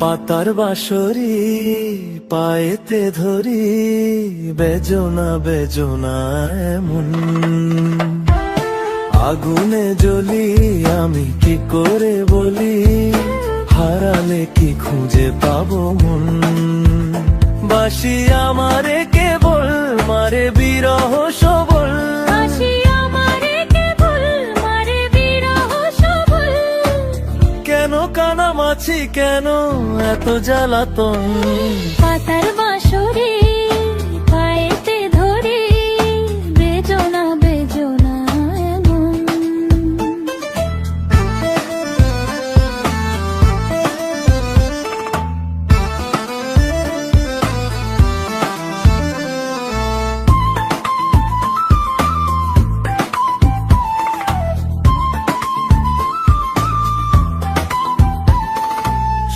পাতার বাঁশরি পায়েতে ধরি, বেজনা বেজনা এমন। আগুনে জ্বলি আমি কি করে বলি, হারালে কি খুঁজে পাবো মন। বাসি আমারে কেবল মারে বিরহ সবল, কেন কানামাছি কেন এত জ্বালাতন। পাতার বাঁশরি পায়েতে ধরি, বেজনা বেজনা এমন।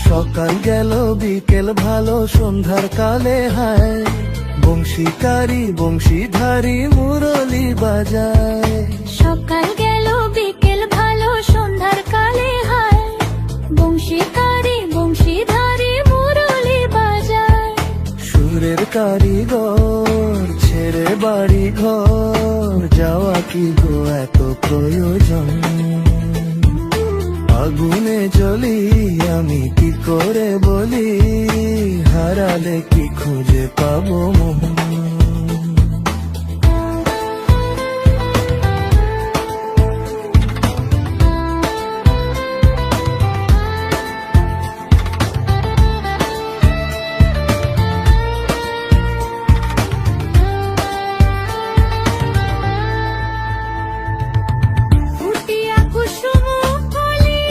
সকাল গেল বিকেল ভালো সন্ধ্যার কালে হায়, বংশীকারী বংশীধারী মুরলি বাজায়। সকাল গেল বিকেল ভালো সন্ধ্যার কালে হায়, বংশীকারী বংশীধারী মুরলি বাজায়। সুরের কারিগর ছেড়ে বাড়ি ঘর, যাওয়া কি গো এত প্রয়োজন। আগুনে জ্বলি আমি কি করে বলি, হারালে কি খুঁজে পাবো মন। ফুটিয়া কুসুম কলি,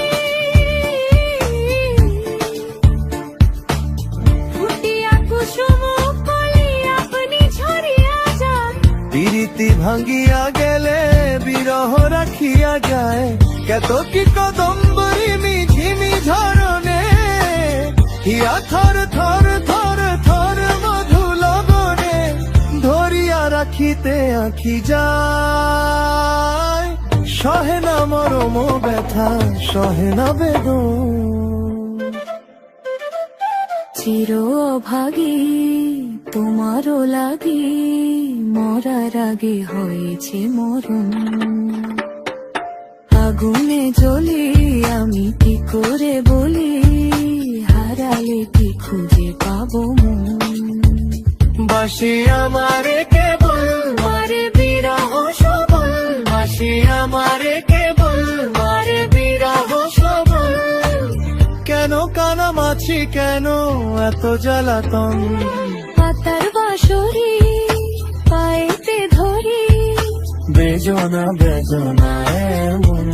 ফুটিয়া কুসুম কলি আপনি ঝরিয়া যান। প্রীতি ভাঙ্গিয়া গেলে বিরহ রাখিয়া যায়, কত কি কদম্বরী মিঝিমি ঝরনে, হিয়া থর থর থর থর মধু লগনে, ধরিয়া রাখিতে আঁখি যায়। সহে না মরম ব্যথা সহে না বেদন। চির অভাগী তোমারও লাগি, মরার আগে হয়েছে মরণ। আগুনে জ্বলি আমি কি করে বলি, হারালে কি খুঁজে পাবো মন। বাসি আমারে কেবল মারে বিরহ সবল, বাসি আমারে কেবল মারে বিরহ সবল, কেন কানামাছি কেন এত জ্বালাতন। পাতার বাঁশরি পায়েতে ধরি, বেজনা বেজনা এমন।